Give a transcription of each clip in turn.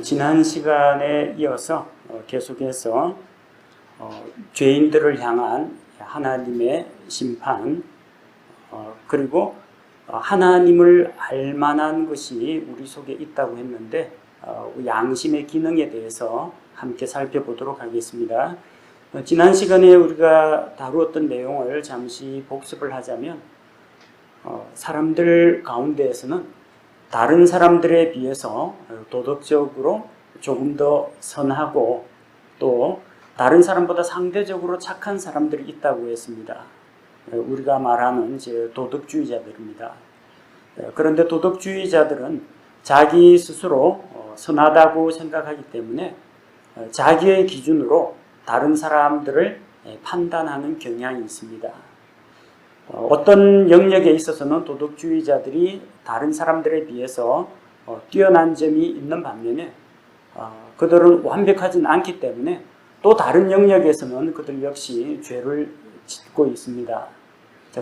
지난 시간에 이어서 계속해서 죄인들을 향한 하나님의 심판, 그리고 하나님을 알 만한 것이 우리 속에 있다고 했는데 양심의 기능에 대해서 함께 살펴보도록 하겠습니다. 지난 시간에 우리가 다루었던 내용을 잠시 복습을 하자면 사람들 가운데에서는 다른 사람들에 비해서 도덕적으로 조금 더 선하고 또 다른 사람보다 상대적으로 착한 사람들이 있다고 했습니다. 우리가 말하는 도덕주의자들입니다. 그런데 도덕주의자들은 자기 스스로 선하다고 생각하기 때문에 자기의 기준으로 다른 사람들을 판단하는 경향이 있습니다. 어떤 영역에 있어서는 도덕주의자들이 다른 사람들에 비해서 뛰어난 점이 있는 반면에 그들은 완벽하진 않기 때문에 또 다른 영역에서는 그들 역시 죄를 짓고 있습니다.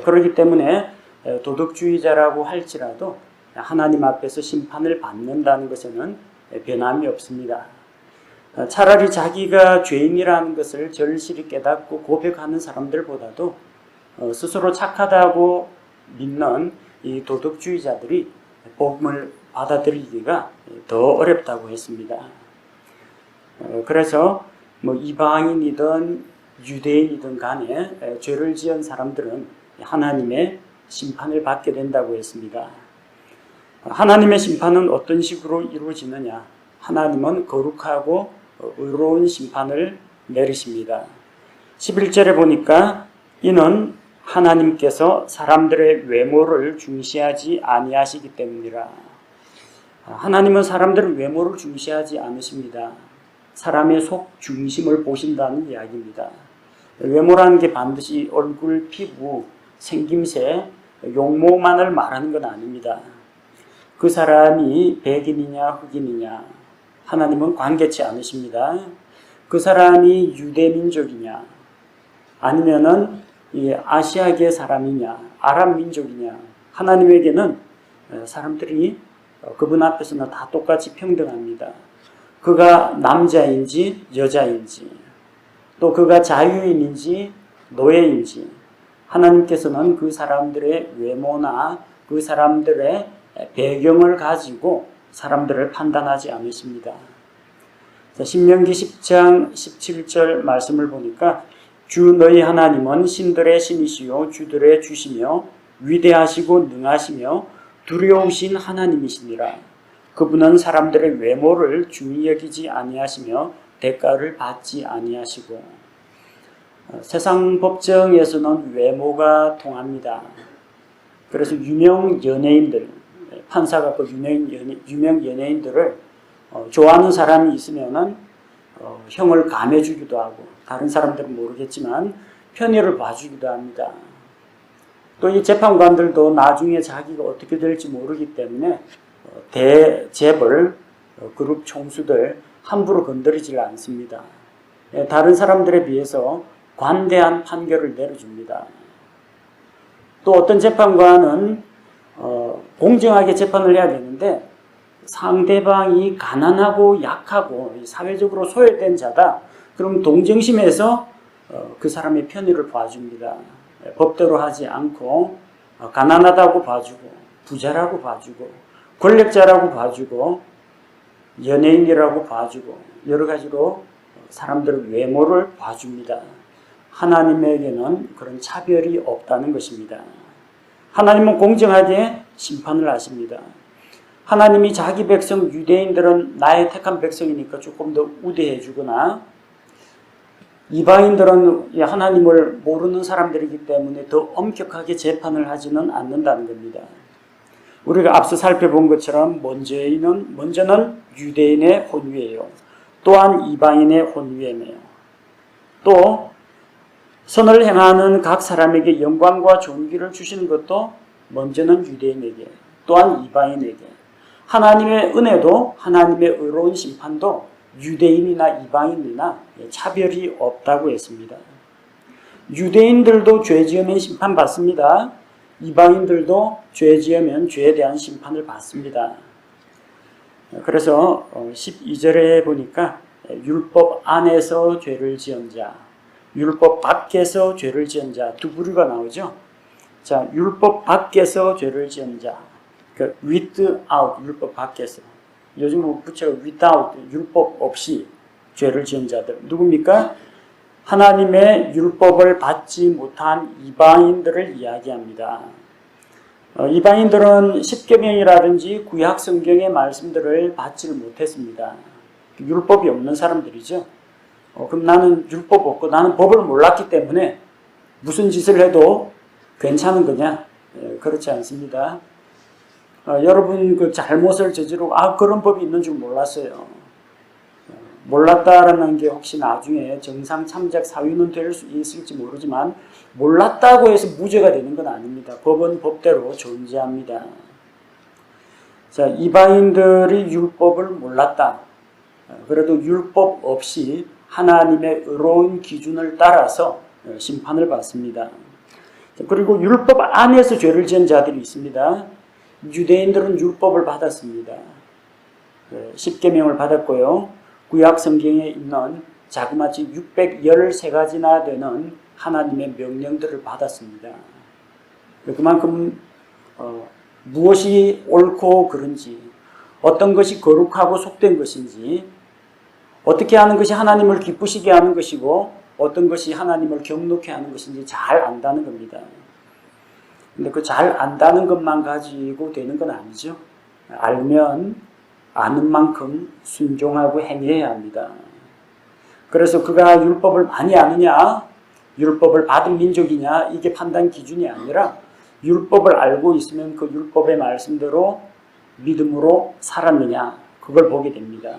그렇기 때문에 도덕주의자라고 할지라도 하나님 앞에서 심판을 받는다는 것에는 변함이 없습니다. 차라리 자기가 죄인이라는 것을 절실히 깨닫고 고백하는 사람들보다도 스스로 착하다고 믿는 이 도덕주의자들이 복음을 받아들이기가 더 어렵다고 했습니다. 그래서 이방인이든 유대인이든 간에 죄를 지은 사람들은 하나님의 심판을 받게 된다고 했습니다. 하나님의 심판은 어떤 식으로 이루어지느냐? 하나님은 거룩하고 의로운 심판을 내리십니다. 11절에 보니까 이는 하나님께서 사람들의 외모를 중시하지 아니하시기 때문이라. 하나님은 사람들의 외모를 중시하지 않으십니다. 사람의 속 중심을 보신다는 이야기입니다. 외모라는 게 반드시 얼굴, 피부, 생김새, 용모만을 말하는 건 아닙니다. 그 사람이 백인이냐 흑인이냐 하나님은 관계치 않으십니다. 그 사람이 유대민족이냐 아니면은 아시아계 사람이냐 아랍 민족이냐 하나님에게는 사람들이 그분 앞에서는 다 똑같이 평등합니다. 그가 남자인지 여자인지 또 그가 자유인인지 노예인지 하나님께서는 그 사람들의 외모나 그 사람들의 배경을 가지고 사람들을 판단하지 않으십니다. 신명기 10장 17절 말씀을 보니까 주 너희 하나님은 신들의 신이시요 주들의 주시며 위대하시고 능하시며 두려우신 하나님이시니라. 그분은 사람들의 외모를 중히 여기지 아니하시며 대가를 받지 아니하시고. 세상 법정에서는 외모가 통합니다. 그래서 유명 연예인들, 판사 같고 유명 연예인들을 좋아하는 사람이 있으면은 형을 감해주기도 하고 다른 사람들은 모르겠지만 편의를 봐주기도 합니다. 또 이 재판관들도 나중에 자기가 어떻게 될지 모르기 때문에 대재벌 그룹 총수들 함부로 건드리질 않습니다. 다른 사람들에 비해서 관대한 판결을 내려줍니다. 또 어떤 재판관은 공정하게 재판을 해야 되는데 상대방이 가난하고 약하고 사회적으로 소외된 자다. 그럼 동정심에서 그 사람의 편의를 봐줍니다. 법대로 하지 않고 가난하다고 봐주고 부자라고 봐주고 권력자라고 봐주고 연예인이라고 봐주고 여러 가지로 사람들의 외모를 봐줍니다. 하나님에게는 그런 차별이 없다는 것입니다. 하나님은 공정하게 심판을 하십니다. 하나님이 자기 백성 유대인들은 나의 택한 백성이니까 조금 더 우대해 주거나 이방인들은 하나님을 모르는 사람들이기 때문에 더 엄격하게 재판을 하지는 않는다는 겁니다. 우리가 앞서 살펴본 것처럼 먼저는 유대인의 혼유예요. 또한 이방인의 혼유예요. 또 선을 행하는 각 사람에게 영광과 존귀를 주시는 것도 먼저는 유대인에게 또한 이방인에게 하나님의 은혜도 하나님의 의로운 심판도 유대인이나 이방인이나 차별이 없다고 했습니다. 유대인들도 죄 지으면 심판받습니다. 이방인들도 죄 지으면 죄에 대한 심판을 받습니다. 그래서 12절에 보니까 율법 안에서 죄를 지은 자, 율법 밖에서 죄를 지은 자 두 부류가 나오죠. 자, 율법 밖에서 죄를 지은 자, 그 without, 율법 밖에서. 요즘 부채가 without, 율법 없이 죄를 지은 자들 누굽니까? 하나님의 율법을 받지 못한 이방인들을 이야기합니다. 이방인들은 십계명이라든지 구약 성경의 말씀들을 받지를 못했습니다. 율법이 없는 사람들이죠. 그럼 나는 율법 없고 나는 법을 몰랐기 때문에 무슨 짓을 해도 괜찮은 거냐? 그렇지 않습니다. 여러분 그 잘못을 저지르고 그런 법이 있는 줄 몰랐어요. 몰랐다라는 게 혹시 나중에 정상 참작 사유는 될 수 있을지 모르지만 몰랐다고 해서 무죄가 되는 건 아닙니다. 법은 법대로 존재합니다. 자, 이방인들이 율법을 몰랐다. 그래도 율법 없이 하나님의 의로운 기준을 따라서 심판을 받습니다. 그리고 율법 안에서 죄를 지은 자들이 있습니다. 유대인들은 율법을 받았습니다. 십계명을 받았고요. 구약 성경에 있는 자그마치 613가지나 되는 하나님의 명령들을 받았습니다. 그만큼 무엇이 옳고 그른지, 어떤 것이 거룩하고 속된 것인지, 어떻게 하는 것이 하나님을 기쁘시게 하는 것이고 어떤 것이 하나님을 경록해 하는 것인지 잘 안다는 겁니다. 근데 그 잘 안다는 것만 가지고 되는 건 아니죠. 알면 아는 만큼 순종하고 행해야 합니다. 그래서 그가 율법을 많이 아느냐, 율법을 받은 민족이냐, 이게 판단 기준이 아니라 율법을 알고 있으면 그 율법의 말씀대로 믿음으로 살았느냐, 그걸 보게 됩니다.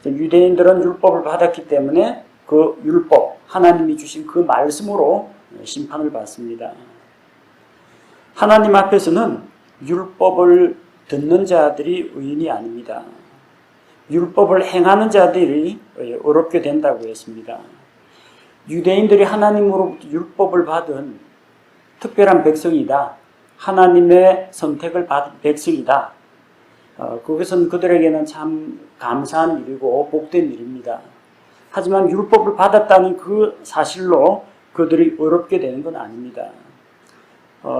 유대인들은 율법을 받았기 때문에 그 율법, 하나님이 주신 그 말씀으로 심판을 받습니다. 하나님 앞에서는 율법을 듣는 자들이 의인이 아닙니다. 율법을 행하는 자들이 어렵게 된다고 했습니다. 유대인들이 하나님으로부터 율법을 받은 특별한 백성이다. 하나님의 선택을 받은 백성이다. 그것은 그들에게는 참 감사한 일이고 복된 일입니다. 하지만 율법을 받았다는 그 사실로 그들이 어렵게 되는 건 아닙니다.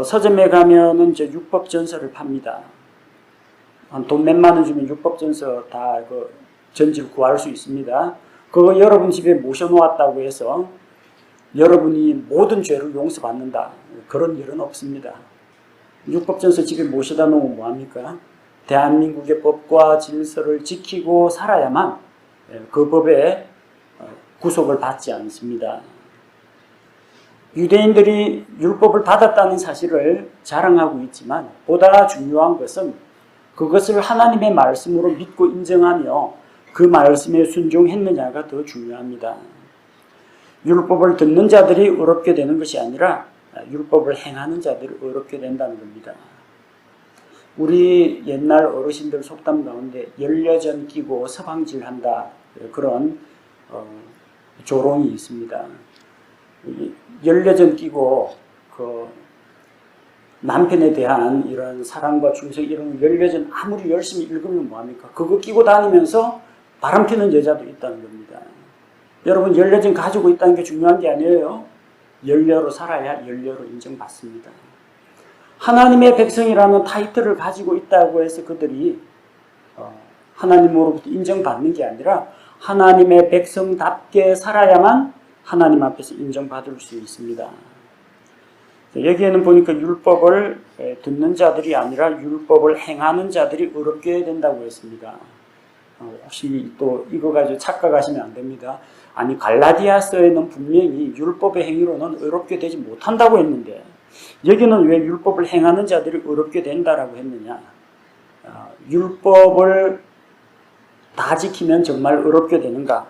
서점에 가면은 이제 율법전서를 팝니다. 돈 몇만 원 주면 율법전서 다 그 전집 구할 수 있습니다. 그거 여러분 집에 모셔놓았다고 해서 여러분이 모든 죄를 용서받는다. 그런 일은 없습니다. 율법전서 집에 모셔다 놓으면 뭐합니까? 대한민국의 법과 질서를 지키고 살아야만 그 법에 구속을 받지 않습니다. 유대인들이 율법을 받았다는 사실을 자랑하고 있지만 보다 중요한 것은 그것을 하나님의 말씀으로 믿고 인정하며 그 말씀에 순종했느냐가 더 중요합니다. 율법을 듣는 자들이 어렵게 되는 것이 아니라 율법을 행하는 자들이 어렵게 된다는 겁니다. 우리 옛날 어르신들 속담 가운데 열려전 끼고 서방질한다, 그런 조롱이 있습니다. 열려전 끼고 그 남편에 대한 이런 사랑과 충성 이런 열려전 아무리 열심히 읽으면 뭐합니까? 그거 끼고 다니면서 바람 피는 여자도 있다는 겁니다. 여러분, 열려전 가지고 있다는 게 중요한 게 아니에요. 열려로 살아야 열려로 인정받습니다. 하나님의 백성이라는 타이틀을 가지고 있다고 해서 그들이 하나님으로부터 인정받는 게 아니라 하나님의 백성답게 살아야만 하나님 앞에서 인정받을 수 있습니다. 여기에는 보니까 율법을 듣는 자들이 아니라 율법을 행하는 자들이 어렵게 된다고 했습니다. 혹시 또 이거 가지고 착각하시면 안 됩니다. 아니, 갈라디아서에는 분명히 율법의 행위로는 어렵게 되지 못한다고 했는데 여기는 왜 율법을 행하는 자들이 어렵게 된다라고 했느냐? 율법을 다 지키면 정말 어렵게 되는가?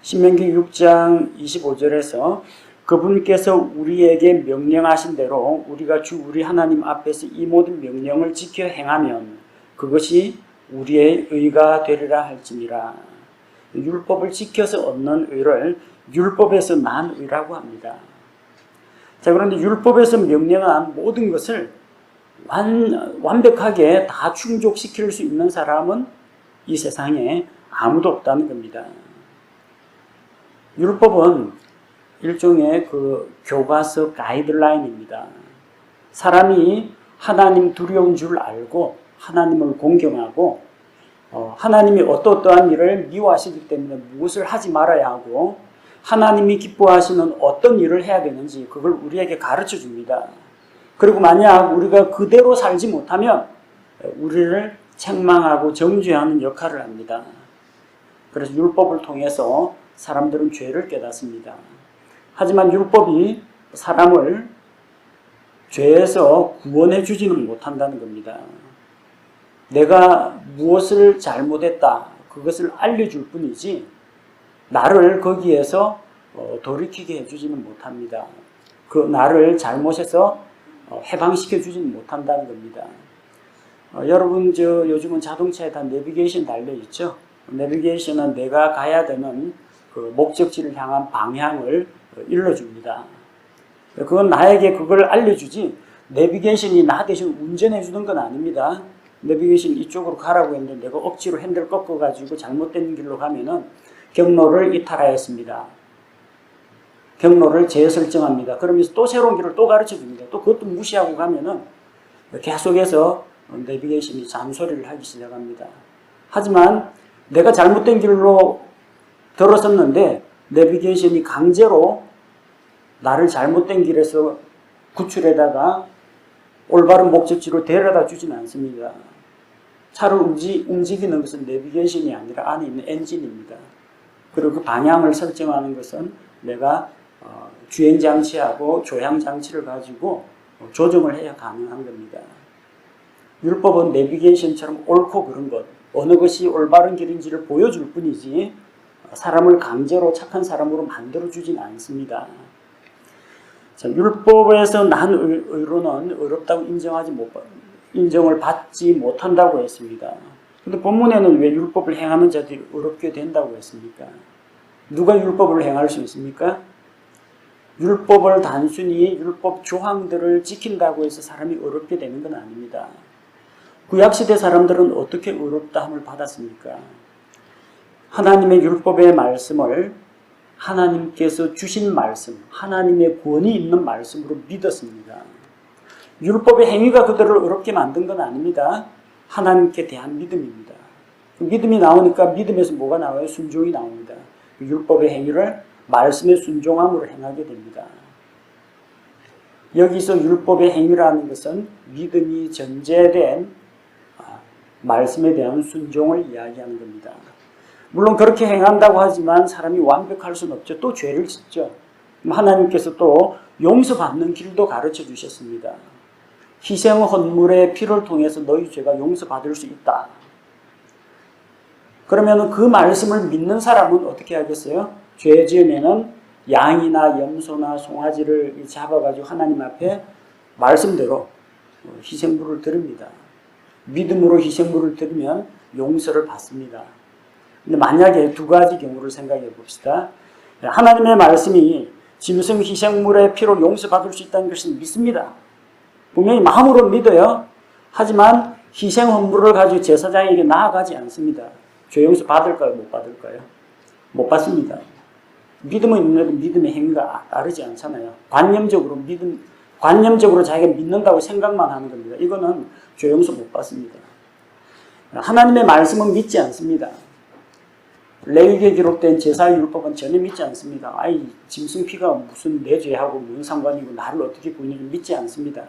신명기 6장 25절에서 그분께서 우리에게 명령하신 대로 우리가 주 우리 하나님 앞에서 이 모든 명령을 지켜 행하면 그것이 우리의 의가 되리라 할지니라. 율법을 지켜서 얻는 의를 율법에서 난 의라고 합니다. 자, 그런데 율법에서 명령한 모든 것을 완벽하게 다 충족시킬 수 있는 사람은 이 세상에 아무도 없다는 겁니다. 율법은 일종의 그 교과서 가이드라인입니다. 사람이 하나님 두려운 줄 알고 하나님을 공경하고 하나님이 어떠한 일을 미워하시기 때문에 무엇을 하지 말아야 하고 하나님이 기뻐하시는 어떤 일을 해야 되는지 그걸 우리에게 가르쳐 줍니다. 그리고 만약 우리가 그대로 살지 못하면 우리를 책망하고 정죄하는 역할을 합니다. 그래서 율법을 통해서 사람들은 죄를 깨닫습니다. 하지만 율법이 사람을 죄에서 구원해 주지는 못한다는 겁니다. 내가 무엇을 잘못했다 그것을 알려줄 뿐이지 나를 거기에서 돌이키게 해주지는 못합니다. 그 나를 잘못해서 해방시켜 주지는 못한다는 겁니다. 여러분 요즘은 자동차에 다 내비게이션 달려 있죠. 내비게이션은 내가 가야 되는 그 목적지를 향한 방향을 일러줍니다. 그건 나에게 그걸 알려주지 내비게이션이 나 대신 운전해 주는 건 아닙니다. 내비게이션 이쪽으로 가라고 했는데 내가 억지로 핸들 꺾어가지고 잘못된 길로 가면은 경로를 이탈하였습니다. 경로를 재설정합니다. 그러면서 또 새로운 길을 또 가르쳐 줍니다. 또 그것도 무시하고 가면은 계속해서 내비게이션이 잔소리를 하기 시작합니다. 하지만 내가 잘못된 길로 들어섰는데 내비게이션이 강제로 나를 잘못된 길에서 구출해다가 올바른 목적지로 데려다 주지는 않습니다. 차를 움직이는 것은 내비게이션이 아니라 안에 있는 엔진입니다. 그리고 그 방향을 설정하는 것은 내가 주행장치하고 조향장치를 가지고 조정을 해야 가능한 겁니다. 율법은 내비게이션처럼 옳고 그른 것, 어느 것이 올바른 길인지를 보여줄 뿐이지 사람을 강제로 착한 사람으로 만들어주진 않습니다. 자, 율법에서 난 의로는 어렵다고 인정을 받지 못한다고 했습니다. 근데 본문에는 왜 율법을 행하는 자들이 어렵게 된다고 했습니까? 누가 율법을 행할 수 있습니까? 율법을 단순히 율법 조항들을 지킨다고 해서 사람이 어렵게 되는 건 아닙니다. 구약시대 사람들은 어떻게 어렵다함을 받았습니까? 하나님의 율법의 말씀을 하나님께서 주신 말씀, 하나님의 권위 있는 말씀으로 믿었습니다. 율법의 행위가 그들을 어렵게 만든 건 아닙니다. 하나님께 대한 믿음입니다. 믿음이 나오니까 믿음에서 뭐가 나와요? 순종이 나옵니다. 율법의 행위를 말씀의 순종함으로 행하게 됩니다. 여기서 율법의 행위라는 것은 믿음이 전제된 말씀에 대한 순종을 이야기하는 겁니다. 물론 그렇게 행한다고 하지만 사람이 완벽할 수는 없죠. 또 죄를 짓죠. 하나님께서 또 용서받는 길도 가르쳐 주셨습니다. 희생 헌물의 피를 통해서 너희 죄가 용서받을 수 있다. 그러면 그 말씀을 믿는 사람은 어떻게 하겠어요? 죄 지으면은 양이나 염소나 송아지를 잡아가지고 하나님 앞에 말씀대로 희생물을 드립니다. 믿음으로 희생물을 드리면 용서를 받습니다. 근데 만약에 두 가지 경우를 생각해 봅시다. 하나님의 말씀이 짐승 희생물의 피로 용서받을 수 있다는 것은 믿습니다. 분명히 마음으로 믿어요. 하지만 희생 헌물을 가지고 제사장에게 나아가지 않습니다. 죄 용서 받을까요? 못 받을까요? 못 받습니다. 믿음은 있는데 믿음의 행위가 따르지 않잖아요. 관념적으로 자기가 믿는다고 생각만 하는 겁니다. 이거는 죄 용서 못 받습니다. 하나님의 말씀은 믿지 않습니다. 레위기에 기록된 제사율법은 전혀 믿지 않습니다. 아이 짐승 피가 무슨 내 죄하고 무슨 상관이고 나를 어떻게 구원해줄 믿지 않습니다.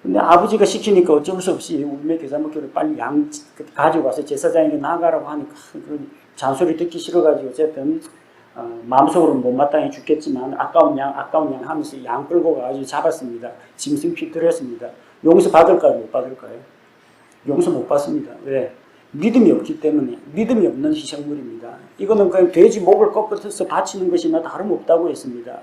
근데 아버지가 시키니까 어쩔 수 없이 우리의 계산목표를 빨리 양 가져가서 제사장에게 나가라고 하니까 그런 잔소리 듣기 싫어가지고 어쨌든 마음속으로는 못마땅해 죽겠지만 아까운 양 하면서 양 끌고 가가지고 잡았습니다. 짐승 피 드렸습니다. 용서 받을까요? 못 받을까요? 용서 못 받습니다. 왜? 믿음이 없기 때문에. 믿음이 없는 희생물입니다. 이거는 그냥 돼지 목을 꺾어서 바치는 것이나 다름없다고 했습니다.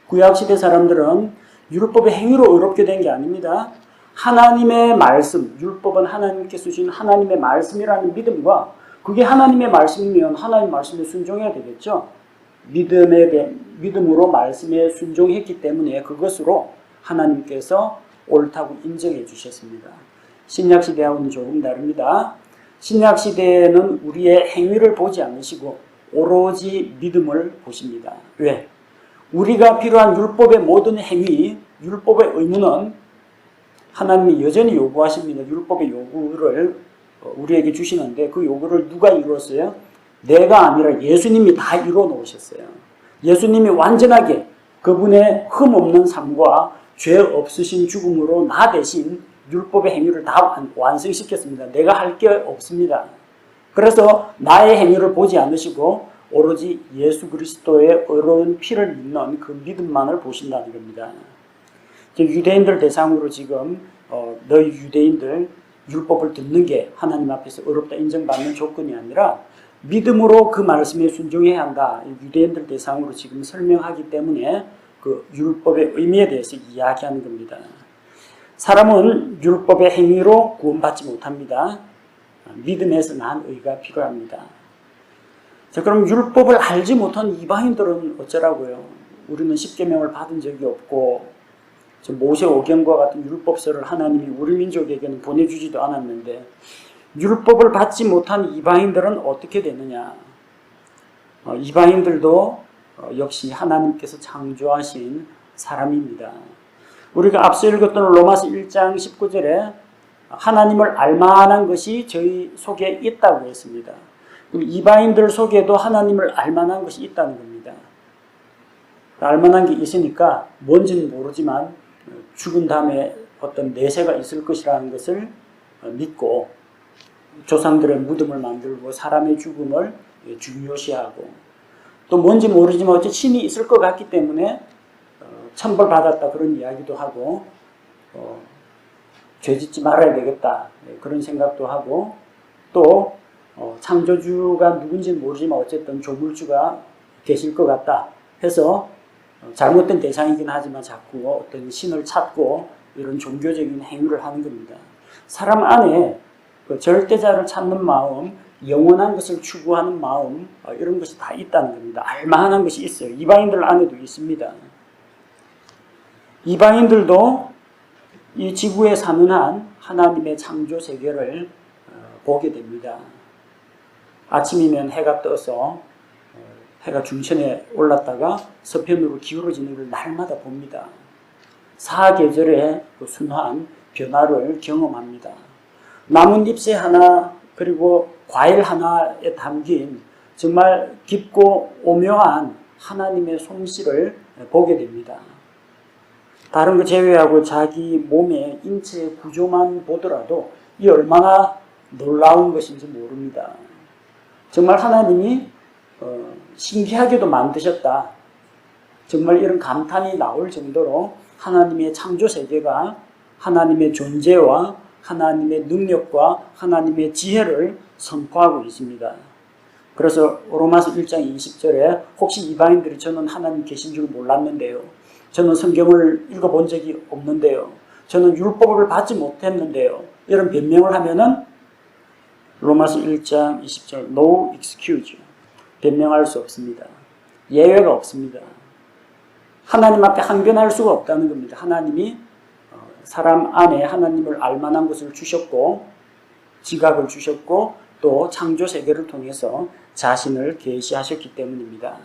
구약시대 사람들은 율법의 행위로 어렵게 된 게 아닙니다. 하나님의 말씀, 율법은 하나님께서 주신 하나님의 말씀이라는 믿음과 그게 하나님의 말씀이면 하나님 말씀에 순종해야 되겠죠. 믿음으로 말씀에 순종했기 때문에 그것으로 하나님께서 옳다고 인정해 주셨습니다. 신약시대하고는 조금 다릅니다. 신약시대에는 우리의 행위를 보지 않으시고 오로지 믿음을 보십니다. 왜? 우리가 필요한 율법의 모든 행위, 율법의 의무는 하나님이 여전히 요구하십니다. 율법의 요구를 우리에게 주시는데 그 요구를 누가 이루었어요? 내가 아니라 예수님이 다 이루어 놓으셨어요. 예수님이 완전하게 그분의 흠없는 삶과 죄 없으신 죽음으로 나 대신 율법의 행위를 다 완성시켰습니다. 내가 할 게 없습니다. 그래서 나의 행위를 보지 않으시고 오로지 예수 그리스도의 의로운 피를 믿는 그 믿음만을 보신다는 겁니다. 유대인들 대상으로 지금 너희 유대인들 율법을 듣는 게 하나님 앞에서 어렵다 인정받는 조건이 아니라 믿음으로 그 말씀에 순종해야 한다. 유대인들 대상으로 지금 설명하기 때문에 그 율법의 의미에 대해서 이야기하는 겁니다. 사람은 율법의 행위로 구원받지 못합니다. 믿음에서 난 의가 필요합니다. 자, 그럼 율법을 알지 못한 이방인들은 어쩌라고요? 우리는 십계명을 받은 적이 없고 모세 오경과 같은 율법서를 하나님이 우리 민족에게는 보내주지도 않았는데 율법을 받지 못한 이방인들은 어떻게 되느냐? 이방인들도 역시 하나님께서 창조하신 사람입니다. 우리가 앞서 읽었던 로마서 1장 19절에 하나님을 알만한 것이 저희 속에 있다고 했습니다. 이방인들 속에도 하나님을 알만한 것이 있다는 겁니다. 알만한 게 있으니까 뭔지는 모르지만 죽은 다음에 어떤 내세가 있을 것이라는 것을 믿고 조상들의 무덤을 만들고 사람의 죽음을 중요시하고 또 뭔지 모르지만 어째 신이 있을 것 같기 때문에 천벌받았다 그런 이야기도 하고 죄짓지 말아야 되겠다 그런 생각도 하고 또 창조주가 누군지는 모르지만 어쨌든 조물주가 계실 것 같다 해서 잘못된 대상이긴 하지만 자꾸 어떤 신을 찾고 이런 종교적인 행위를 하는 겁니다. 사람 안에 그 절대자를 찾는 마음, 영원한 것을 추구하는 마음 이런 것이 다 있다는 겁니다. 알만한 것이 있어요. 이방인들 안에도 있습니다. 이방인들도 이 지구에 사는 한 하나님의 창조 세계를 보게 됩니다. 아침이면 해가 떠서 해가 중천에 올랐다가 서편으로 기울어지는 걸 날마다 봅니다. 사계절의 그 순환, 변화를 경험합니다. 나뭇 잎새 하나 그리고 과일 하나에 담긴 정말 깊고 오묘한 하나님의 솜씨를 보게 됩니다. 다른 거 제외하고 자기 몸의 인체 구조만 보더라도 이 얼마나 놀라운 것인지 모릅니다. 정말 하나님이 신기하게도 만드셨다. 정말 이런 감탄이 나올 정도로 하나님의 창조 세계가 하나님의 존재와 하나님의 능력과 하나님의 지혜를 선포하고 있습니다. 그래서 로마서 1장 20절에 혹시 이방인들이 저는 하나님 계신 줄 몰랐는데요. 저는 성경을 읽어본 적이 없는데요. 저는 율법을 받지 못했는데요. 이런 변명을 하면은 로마서 1장 20절 No excuse. 변명할 수 없습니다. 예외가 없습니다. 하나님 앞에 항변할 수가 없다는 겁니다. 하나님이 사람 안에 하나님을 알만한 것을 주셨고 지각을 주셨고 또 창조 세계를 통해서 자신을 계시하셨기 때문입니다.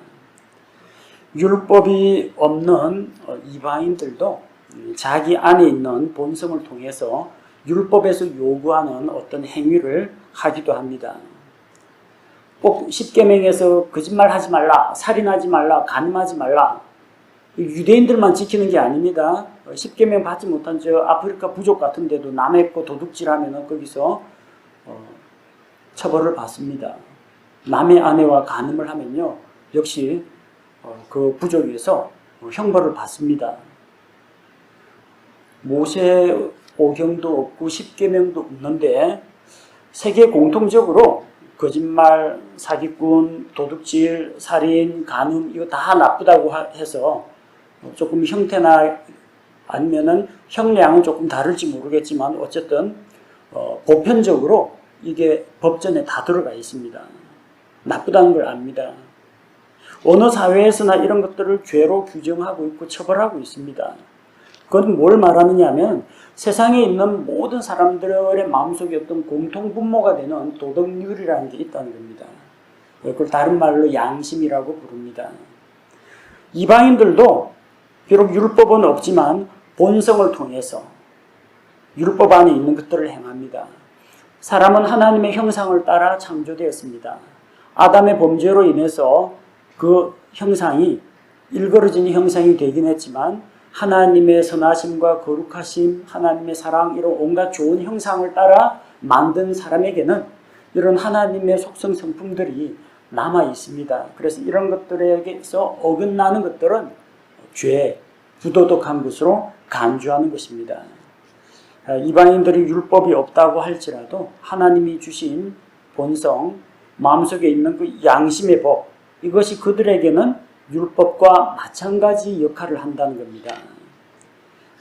율법이 없는 이방인들도 자기 안에 있는 본성을 통해서 율법에서 요구하는 어떤 행위를 하기도 합니다. 꼭 십계명에서 거짓말하지 말라, 살인하지 말라, 간음하지 말라 유대인들만 지키는 게 아닙니다. 십계명 받지 못한 저 아프리카 부족 같은 데도 남의 거 도둑질하면 거기서 처벌을 받습니다. 남의 아내와 간음을 하면요 역시 그 부족에서 형벌을 받습니다. 모세 오경도 없고 십계명도 없는데 세계 공통적으로 거짓말, 사기꾼, 도둑질, 살인, 간음 이거 다 나쁘다고 해서 조금 형태나 아니면은 형량은 조금 다를지 모르겠지만 어쨌든 보편적으로 이게 법전에 다 들어가 있습니다. 나쁘다는 걸 압니다. 어느 사회에서나 이런 것들을 죄로 규정하고 있고 처벌하고 있습니다. 그건 뭘 말하느냐 하면 세상에 있는 모든 사람들의 마음속에 어떤 공통분모가 되는 도덕률이라는 게 있다는 겁니다. 그걸 다른 말로 양심이라고 부릅니다. 이방인들도 비록 율법은 없지만 본성을 통해서 율법 안에 있는 것들을 행합니다. 사람은 하나님의 형상을 따라 창조되었습니다. 아담의 범죄로 인해서 그 형상이 일그러진 형상이 되긴 했지만 하나님의 선하심과 거룩하심, 하나님의 사랑 이런 온갖 좋은 형상을 따라 만든 사람에게는 이런 하나님의 속성 성품들이 남아 있습니다. 그래서 이런 것들에게서 어긋나는 것들은 죄, 부도덕한 것으로 간주하는 것입니다. 이방인들이 율법이 없다고 할지라도 하나님이 주신 본성, 마음속에 있는 그 양심의 법, 이것이 그들에게는 율법과 마찬가지 역할을 한다는 겁니다.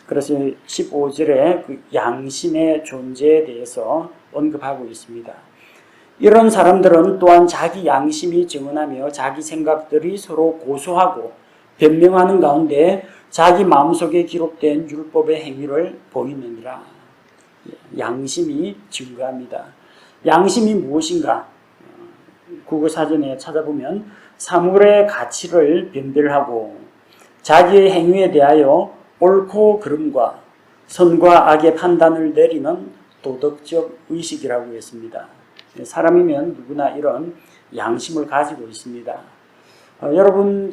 그래서 15절에 그 양심의 존재에 대해서 언급하고 있습니다. 이런 사람들은 또한 자기 양심이 증언하며 자기 생각들이 서로 고소하고 변명하는 가운데 자기 마음속에 기록된 율법의 행위를 보이느니라. 양심이 증거합니다. 양심이 무엇인가? 국어사전에 찾아보면 사물의 가치를 변별하고 자기의 행위에 대하여 옳고 그름과 선과 악의 판단을 내리는 도덕적 의식이라고 했습니다. 사람이면 누구나 이런 양심을 가지고 있습니다. 여러분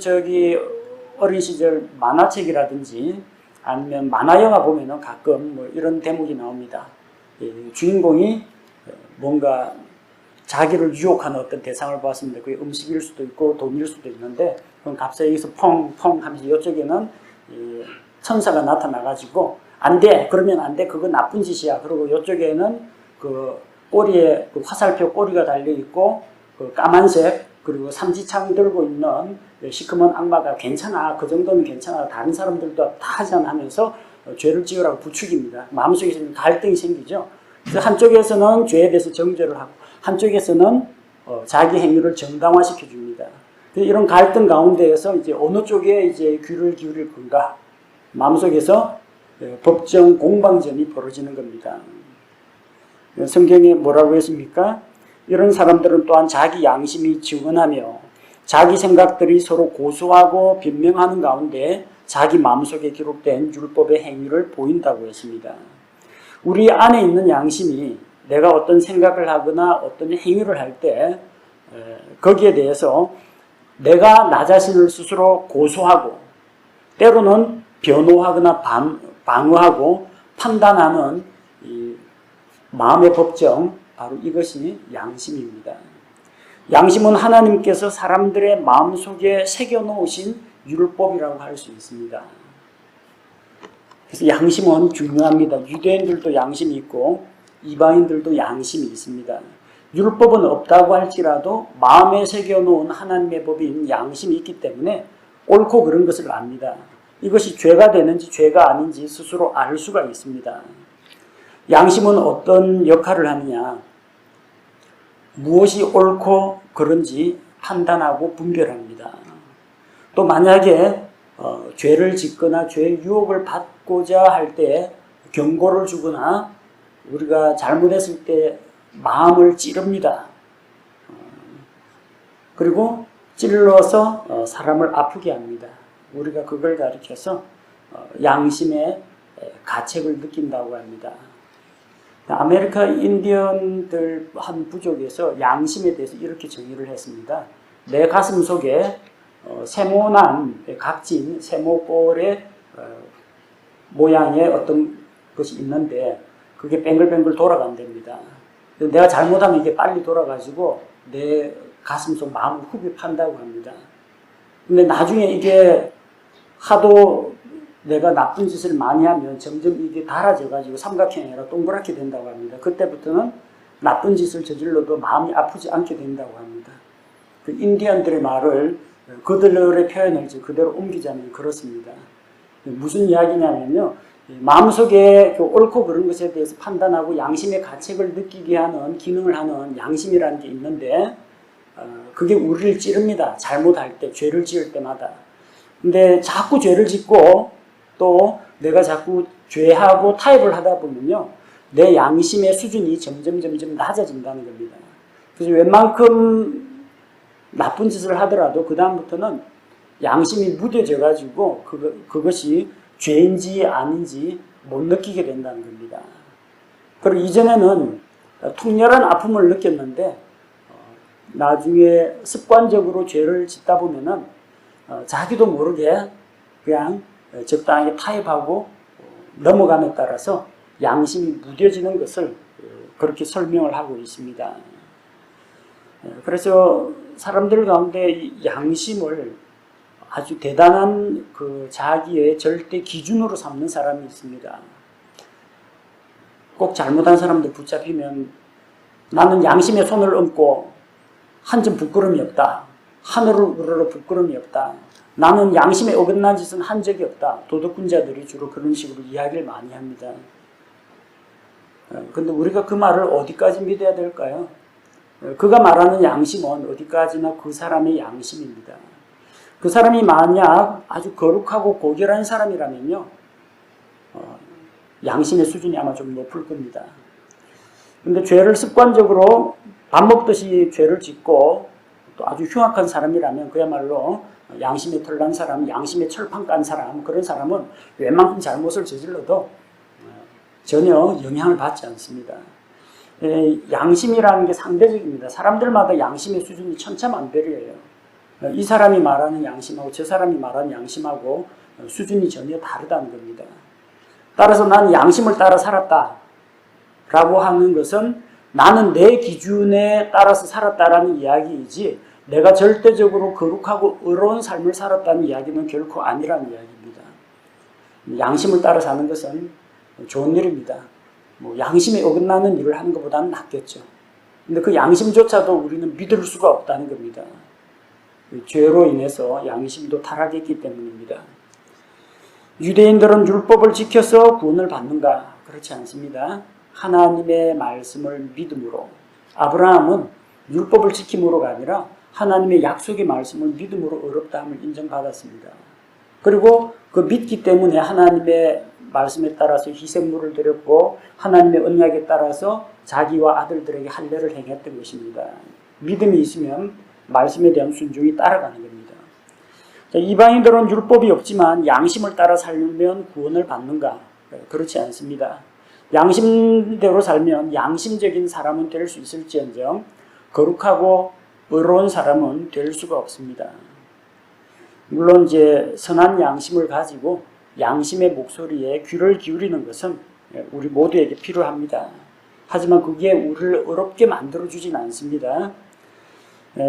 어린 시절 만화책이라든지 아니면 만화영화 보면은 가끔 뭐 이런 대목이 나옵니다. 주인공이 뭔가 자기를 유혹하는 어떤 대상을 보았습니다. 그게 음식일 수도 있고 돈일 수도 있는데 그럼 갑자기 여기서 펑펑 하면서 이쪽에는 천사가 나타나가지고 안 돼! 그러면 안 돼! 그건 나쁜 짓이야. 그리고 이쪽에는 그 꼬리에 그 화살표 꼬리가 달려있고 그 까만색 그리고 삼지창 들고 있는 시커먼 악마가 괜찮아. 그 정도는 괜찮아. 다른 사람들도 다 하잖아 하면서 죄를 지으라고 부추깁니다. 마음속에서 갈등이 생기죠. 그래서 한쪽에서는 죄에 대해서 정죄를 하고 한쪽에서는 자기 행위를 정당화시켜 줍니다. 이런 갈등 가운데에서 이제 어느 쪽에 이제 귀를 기울일 건가? 마음속에서 법정 공방전이 벌어지는 겁니다. 성경에 뭐라고 했습니까? 이런 사람들은 또한 자기 양심이 증언하며 자기 생각들이 서로 고소하고 변명하는 가운데 자기 마음속에 기록된 율법의 행위를 보인다고 했습니다. 우리 안에 있는 양심이 내가 어떤 생각을 하거나 어떤 행위를 할 때 거기에 대해서 내가 나 자신을 스스로 고소하고 때로는 변호하거나 방어하고 판단하는 이 마음의 법정, 바로 이것이 양심입니다. 양심은 하나님께서 사람들의 마음속에 새겨놓으신 율법이라고 할 수 있습니다. 그래서 양심은 중요합니다. 유대인들도 양심이 있고 이방인들도 양심이 있습니다. 율법은 없다고 할지라도 마음에 새겨놓은 하나님의 법인 양심이 있기 때문에 옳고 그른 것을 압니다. 이것이 죄가 되는지 죄가 아닌지 스스로 알 수가 있습니다. 양심은 어떤 역할을 하느냐? 무엇이 옳고 그른지 판단하고 분별합니다. 또 만약에 죄를 짓거나 죄의 유혹을 받고자 할 때 경고를 주거나 우리가 잘못했을 때 마음을 찌릅니다. 그리고 찔러서 사람을 아프게 합니다. 우리가 그걸 가리켜서 양심의 가책을 느낀다고 합니다. 아메리카 인디언들 한 부족에서 양심에 대해서 이렇게 정의를 했습니다. 내 가슴 속에 세모난 각진 세모볼의 모양의 어떤 것이 있는데 그게 뱅글뱅글 돌아간답니다. 내가 잘못하면 이게 빨리 돌아가지고 내 가슴 속 마음을 흡입한다고 합니다. 근데 나중에 이게 하도 내가 나쁜 짓을 많이 하면 점점 이게 닳아져가지고 삼각형이 아니라 동그랗게 된다고 합니다. 그때부터는 나쁜 짓을 저질러도 마음이 아프지 않게 된다고 합니다. 그 인디언들의 말을 그들의 표현을 그대로 옮기자면 그렇습니다. 무슨 이야기냐면요. 마음속에 그 옳고 그른 것에 대해서 판단하고 양심의 가책을 느끼게 하는 기능을 하는 양심이라는 게 있는데 그게 우리를 찌릅니다. 잘못할 때, 죄를 지을 때마다. 근데 자꾸 죄를 짓고 또 내가 자꾸 죄하고 타협을 하다 보면요, 내 양심의 수준이 점점 낮아진다는 겁니다. 그래서 웬만큼 나쁜 짓을 하더라도 그 다음부터는 양심이 무뎌져 가지고 그것이 죄인지 아닌지 못 느끼게 된다는 겁니다. 그리고 이전에는 통렬한 아픔을 느꼈는데 나중에 습관적으로 죄를 짓다 보면은 자기도 모르게 그냥 적당하게 타협하고 넘어감에 따라서 양심이 무뎌지는 것을 그렇게 설명을 하고 있습니다. 그래서 사람들 가운데 이 양심을 아주 대단한 그 자기의 절대 기준으로 삼는 사람이 있습니다. 꼭 잘못한 사람들 붙잡히면 나는 양심의 손을 얹고 한 점 부끄러움이 없다. 하늘을 우러러 부끄러움이 없다. 나는 양심에 어긋난 짓은 한 적이 없다. 도덕군자들이 주로 그런 식으로 이야기를 많이 합니다. 근데 우리가 그 말을 어디까지 믿어야 될까요? 그가 말하는 양심은 어디까지나 그 사람의 양심입니다. 그 사람이 만약 아주 거룩하고 고결한 사람이라면요, 양심의 수준이 아마 좀 높을 겁니다. 근데 죄를 습관적으로 밥 먹듯이 죄를 짓고 또 아주 흉악한 사람이라면 그야말로 양심에 털난 사람, 양심에 철판 깐 사람, 그런 사람은 웬만큼 잘못을 저질러도 전혀 영향을 받지 않습니다. 양심이라는 게 상대적입니다. 사람들마다 양심의 수준이 천차만별이에요. 이 사람이 말하는 양심하고 저 사람이 말하는 양심하고 수준이 전혀 다르다는 겁니다. 따라서 나는 양심을 따라 살았다 라고 하는 것은 나는 내 기준에 따라서 살았다라는 이야기이지 내가 절대적으로 거룩하고 의로운 삶을 살았다는 이야기는 결코 아니라는 이야기입니다. 양심을 따라 사는 것은 좋은 일입니다. 양심에 어긋나는 일을 하는 것보다는 낫겠죠. 근데 그 양심조차도 우리는 믿을 수가 없다는 겁니다. 죄로 인해서 양심도 타락했기 때문입니다. 유대인들은 율법을 지켜서 구원을 받는가? 그렇지 않습니다. 하나님의 말씀을 믿음으로, 아브라함은 율법을 지킴으로가 아니라 하나님의 약속의 말씀을 믿음으로 의롭다함을 인정받았습니다. 그리고 그 믿기 때문에 하나님의 말씀에 따라서 희생물을 드렸고 하나님의 언약에 따라서 자기와 아들들에게 할례를 행했던 것입니다. 믿음이 있으면 말씀에 대한 순종이 따라가는 겁니다. 자, 이방인들은 율법이 없지만 양심을 따라 살면 구원을 받는가? 그렇지 않습니다. 양심대로 살면 양심적인 사람은 될 수 있을지언정 거룩하고 의로운 사람은 될 수가 없습니다. 물론 이제 선한 양심을 가지고 양심의 목소리에 귀를 기울이는 것은 우리 모두에게 필요합니다. 하지만 그게 우리를 어렵게 만들어주진 않습니다.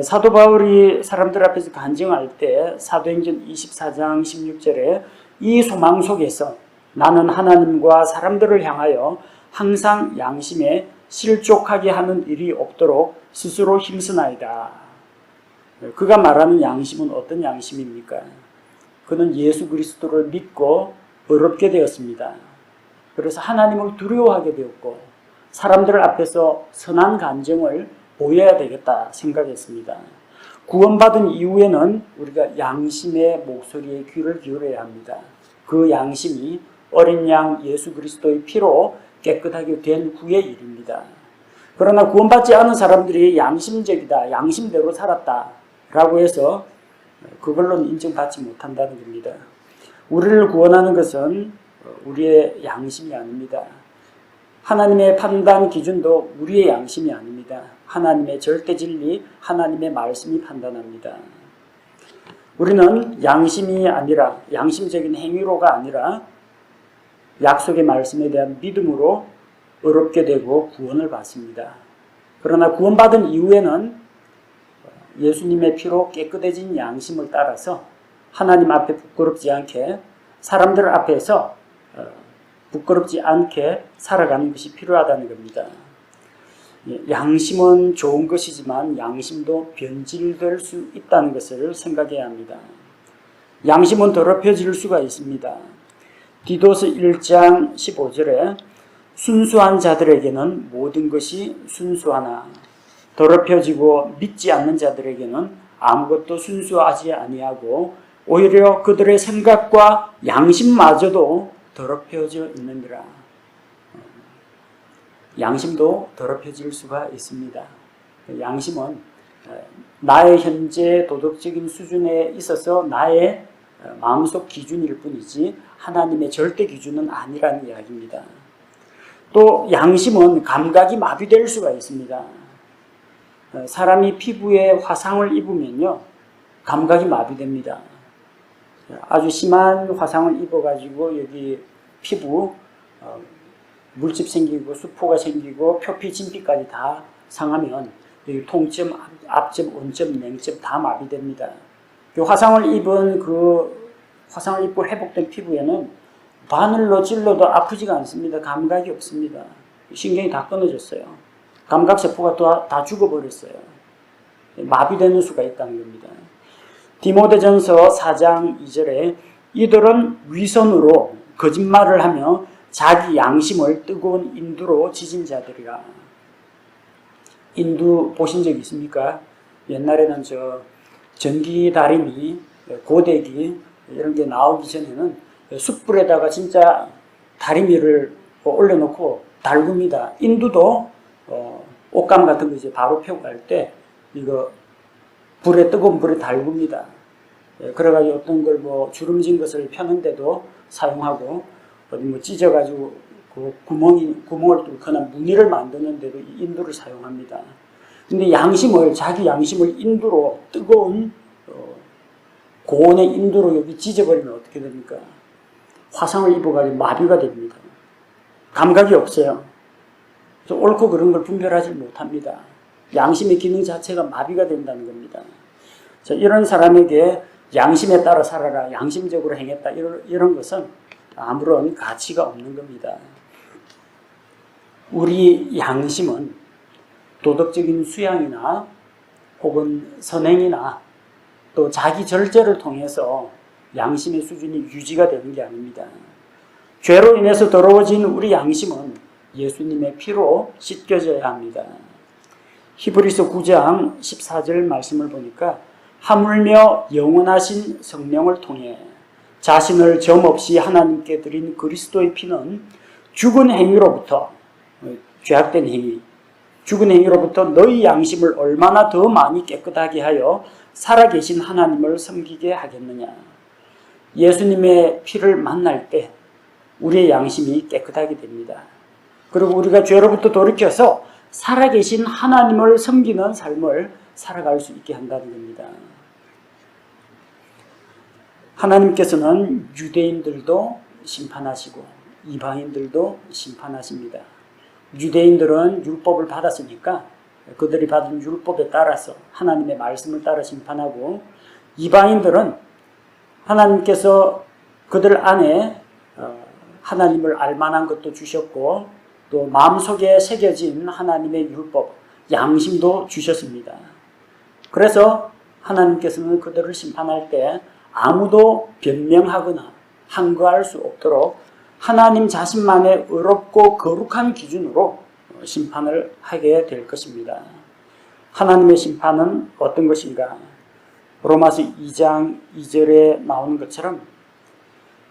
사도 바울이 사람들 앞에서 간증할 때 사도행전 24장 16절에 이 소망 속에서 나는 하나님과 사람들을 향하여 항상 양심에 실족하게 하는 일이 없도록 스스로 힘쓰나이다. 그가 말하는 양심은 어떤 양심입니까? 그는 예수 그리스도를 믿고 의롭게 되었습니다. 그래서 하나님을 두려워하게 되었고 사람들 앞에서 선한 간증을 보여야 되겠다 생각했습니다. 구원받은 이후에는 우리가 양심의 목소리에 귀를 기울여야 합니다. 그 양심이 어린 양 예수 그리스도의 피로 깨끗하게 된 후의 일입니다. 그러나 구원받지 않은 사람들이 양심적이다, 양심대로 살았다 라고 해서 그걸로는 인정받지 못한다는 겁니다. 우리를 구원하는 것은 우리의 양심이 아닙니다. 하나님의 판단 기준도 우리의 양심이 아닙니다. 하나님의 절대 진리, 하나님의 말씀이 판단합니다. 우리는 양심이 아니라, 양심적인 행위로가 아니라 약속의 말씀에 대한 믿음으로 의롭게 되고 구원을 받습니다. 그러나 구원받은 이후에는 예수님의 피로 깨끗해진 양심을 따라서 하나님 앞에 부끄럽지 않게, 사람들 앞에서 부끄럽지 않게 살아가는 것이 필요하다는 겁니다. 양심은 좋은 것이지만 양심도 변질될 수 있다는 것을 생각해야 합니다. 양심은 더럽혀질 수가 있습니다. 디도서 1장 15절에 순수한 자들에게는 모든 것이 순수하나 더럽혀지고 믿지 않는 자들에게는 아무것도 순수하지 아니하고 오히려 그들의 생각과 양심마저도 더럽혀져 있느니라. 양심도 더럽혀질 수가 있습니다. 양심은 나의 현재 도덕적인 수준에 있어서 나의 마음속 기준일 뿐이지 하나님의 절대 기준은 아니라는 이야기입니다. 또 양심은 감각이 마비될 수가 있습니다. 사람이 피부에 화상을 입으면요, 감각이 마비됩니다. 아주 심한 화상을 입어가지고 여기 피부 물집 생기고 수포가 생기고 표피, 진피까지 다 상하면 여기 통점, 앞점, 온점, 냉점 다 마비됩니다. 그 화상을 입고 회복된 피부에는 바늘로 찔러도 아프지가 않습니다. 감각이 없습니다. 신경이 다 끊어졌어요. 감각세포가 다 죽어버렸어요. 마비되는 수가 있다는 겁니다. 디모데전서 4장 2절에 이들은 위선으로 거짓말을 하며 자기 양심을 뜨거운 인두로 지진 자들이라. 인두 보신 적 있습니까? 옛날에는 전기 다리미, 고데기 이런 게 나오기 전에는 숯불에다가 진짜 다리미를 올려놓고 달굽니다. 인두도 옷감 같은 거 이제 바로 펴고 갈 때 이거 뜨거운 불에 달굽니다. 그래가지고 어떤 걸 주름진 것을 펴는데도 사용하고 어디 찢어가지고 그 구멍을 뚫거나 무늬를 만드는데도 이 인두를 사용합니다. 근데 자기 양심을 인두로 뜨거운 고온의 인두로 여기 찢어버리면 어떻게 됩니까? 화상을 입어가지고 마비가 됩니다. 감각이 없어요. 그래서 옳고 그런 걸 분별하지 못합니다. 양심의 기능 자체가 마비가 된다는 겁니다. 자, 이런 사람에게 양심에 따라 살아라, 양심적으로 행했다, 이런 것은 아무런 가치가 없는 겁니다. 우리 양심은 도덕적인 수양이나 혹은 선행이나 또 자기 절제를 통해서 양심의 수준이 유지가 되는 게 아닙니다. 죄로 인해서 더러워진 우리 양심은 예수님의 피로 씻겨져야 합니다. 히브리서 9장 14절 말씀을 보니까 하물며 영원하신 성령을 통해 자신을 점없이 하나님께 드린 그리스도의 피는 죽은 행위로부터, 죄악된 행위, 죽은 행위로부터 너희 양심을 얼마나 더 많이 깨끗하게 하여 살아계신 하나님을 섬기게 하겠느냐. 예수님의 피를 만날 때 우리의 양심이 깨끗하게 됩니다. 그리고 우리가 죄로부터 돌이켜서 살아계신 하나님을 섬기는 삶을 살아갈 수 있게 한다는 겁니다. 하나님께서는 유대인들도 심판하시고 이방인들도 심판하십니다. 유대인들은 율법을 받았으니까 그들이 받은 율법에 따라서 하나님의 말씀을 따라 심판하고, 이방인들은 하나님께서 그들 안에 하나님을 알만한 것도 주셨고 또 마음속에 새겨진 하나님의 율법, 양심도 주셨습니다. 그래서 하나님께서는 그들을 심판할 때 아무도 변명하거나 항거할 수 없도록 하나님 자신만의 의롭고 거룩한 기준으로 심판을 하게 될 것입니다. 하나님의 심판은 어떤 것인가? 로마서 2장 2절에 나오는 것처럼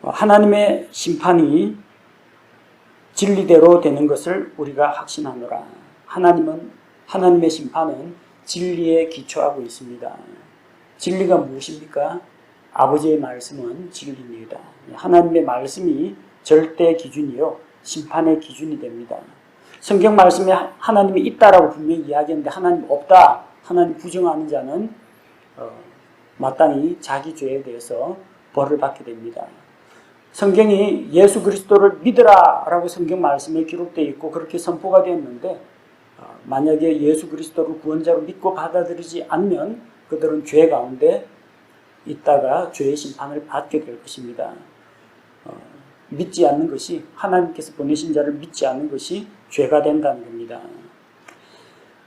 하나님의 심판이 진리대로 되는 것을 우리가 확신하노라. 하나님의 심판은 진리에 기초하고 있습니다. 진리가 무엇입니까? 아버지의 말씀은 진리입니다. 하나님의 말씀이 절대 기준이요, 심판의 기준이 됩니다. 성경 말씀에 하나님이 있다라고 분명히 이야기했는데 하나님 없다, 하나님 부정하는 자는 마땅히 자기 죄에 대해서 벌을 받게 됩니다. 성경이 예수 그리스도를 믿으라 라고 성경 말씀에 기록되어 있고 그렇게 선포가 되었는데, 만약에 예수 그리스도를 구원자로 믿고 받아들이지 않으면 그들은 죄 가운데 있다가 죄의 심판을 받게 될 것입니다. 믿지 않는 것이, 하나님께서 보내신 자를 믿지 않는 것이 죄가 된다는 겁니다.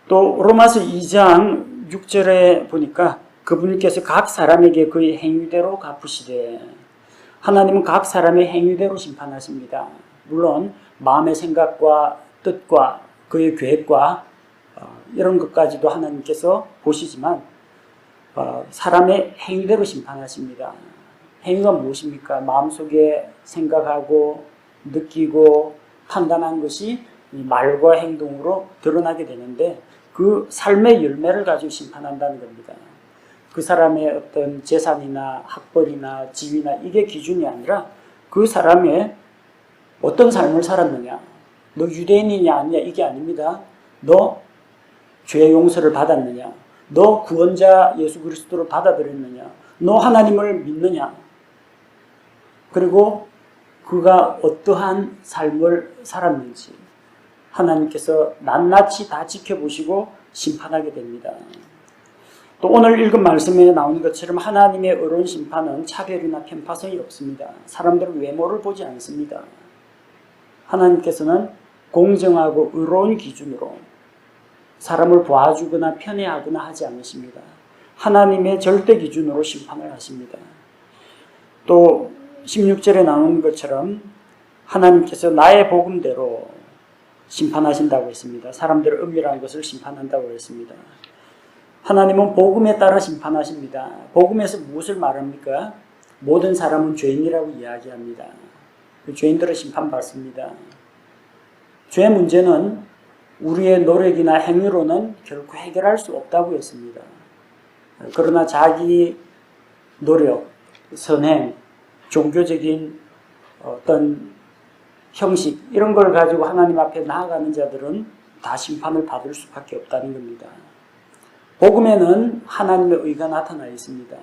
또 로마서 2장 6절에 보니까 그분께서 각 사람에게 그의 행위대로 갚으시되, 하나님은 각 사람의 행위대로 심판하십니다. 물론 마음의 생각과 뜻과 그의 계획과 이런 것까지도 하나님께서 보시지만 사람의 행위대로 심판하십니다. 행위가 무엇입니까? 마음속에 생각하고 느끼고 판단한 것이 이 말과 행동으로 드러나게 되는데 그 삶의 열매를 가지고 심판한다는 겁니다. 그 사람의 어떤 재산이나 학벌이나 지위나 이게 기준이 아니라 그 사람의 어떤 삶을 살았느냐, 너 유대인이냐 아니냐 이게 아닙니다. 너 죄 용서를 받았느냐, 너 구원자 예수 그리스도를 받아들였느냐, 너 하나님을 믿느냐, 그리고 그가 어떠한 삶을 살았는지 하나님께서 낱낱이 다 지켜보시고 심판하게 됩니다. 또 오늘 읽은 말씀에 나오는 것처럼 하나님의 의로운 심판은 차별이나 편파성이 없습니다. 사람들은 외모를 보지 않습니다. 하나님께서는 공정하고 의로운 기준으로 사람을 봐주거나 편애하거나 하지 않으십니다. 하나님의 절대 기준으로 심판을 하십니다. 또 16절에 나오는 것처럼 하나님께서 나의 복음대로 심판하신다고 했습니다. 사람들의 은밀한 것을 심판한다고 했습니다. 하나님은 복음에 따라 심판하십니다. 복음에서 무엇을 말합니까? 모든 사람은 죄인이라고 이야기합니다. 죄인들은 심판받습니다. 죄 문제는 우리의 노력이나 행위로는 결코 해결할 수 없다고 했습니다. 그러나 자기 노력, 선행, 종교적인 어떤 형식 이런 걸 가지고 하나님 앞에 나아가는 자들은 다 심판을 받을 수밖에 없다는 겁니다. 복음에는 하나님의 의가 나타나 있습니다.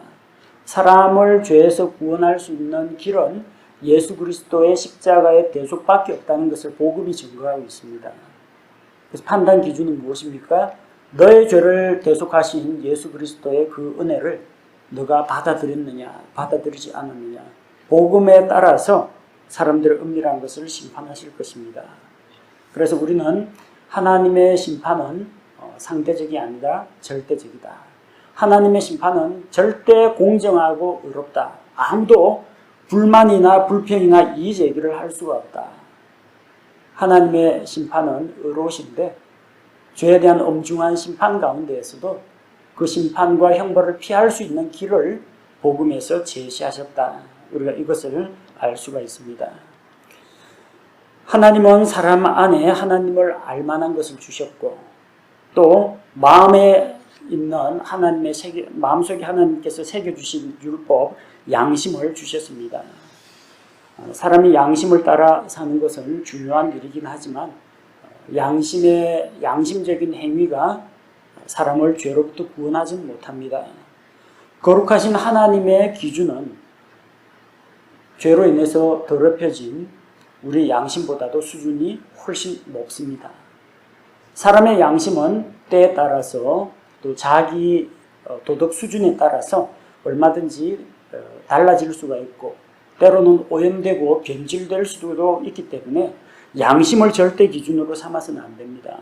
사람을 죄에서 구원할 수 있는 길은 예수 그리스도의 십자가의 대속밖에 없다는 것을 복음이 증거하고 있습니다. 그래서 판단 기준은 무엇입니까? 너의 죄를 대속하신 예수 그리스도의 그 은혜를 너가 받아들였느냐, 받아들이지 않았느냐. 복음에 따라서 사람들의 은밀한 것을 심판하실 것입니다. 그래서 우리는 하나님의 심판은 상대적이 아니라 절대적이다. 하나님의 심판은 절대 공정하고 의롭다. 아무도 불만이나 불평이나 이의 제기를 할 수가 없다. 하나님의 심판은 의로우신데 죄에 대한 엄중한 심판 가운데에서도 그 심판과 형벌을 피할 수 있는 길을 복음에서 제시하셨다. 우리가 이것을 알 수가 있습니다. 하나님은 사람 안에 하나님을 알만한 것을 주셨고 또 마음에 있는 마음속에 하나님께서 새겨주신 율법, 양심을 주셨습니다. 사람이 양심을 따라 사는 것은 중요한 일이긴 하지만 양심적인 행위가 사람을 죄로부터 구원하지는 못합니다. 거룩하신 하나님의 기준은 죄로 인해서 더럽혀진 우리 양심보다도 수준이 훨씬 높습니다. 사람의 양심은 때에 따라서 또 자기 도덕 수준에 따라서 얼마든지 달라질 수가 있고 때로는 오염되고 변질될 수도 있기 때문에 양심을 절대 기준으로 삼아서는 안 됩니다.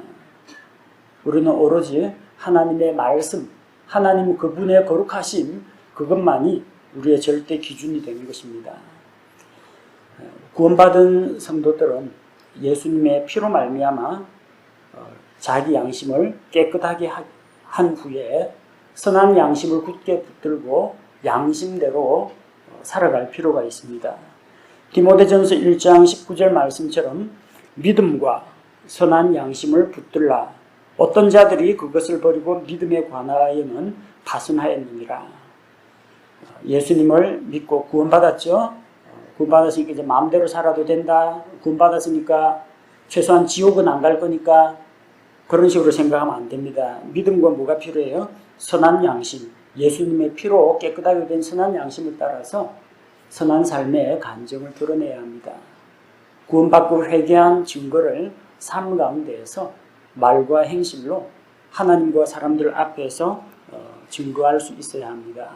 우리는 오로지 하나님의 말씀, 하나님 그분의 거룩하심 그것만이 우리의 절대 기준이 되는 것입니다. 구원받은 성도들은 예수님의 피로 말미암아 자기 양심을 깨끗하게 한 후에 선한 양심을 굳게 붙들고 양심대로 살아갈 필요가 있습니다. 디모데전서 1장 19절 말씀처럼 믿음과 선한 양심을 붙들라. 어떤 자들이 그것을 버리고 믿음에 관하여는 파손하였느니라. 예수님을 믿고 구원받았죠. 구원받았으니까 이제 마음대로 살아도 된다. 구원받았으니까 최소한 지옥은 안 갈 거니까 그런 식으로 생각하면 안 됩니다. 믿음과 뭐가 필요해요? 선한 양심, 예수님의 피로 깨끗하게 된 선한 양심을 따라서 선한 삶의 간증을 드러내야 합니다. 구원받고 회개한 증거를 삶 가운데에서 말과 행실로 하나님과 사람들 앞에서 증거할 수 있어야 합니다.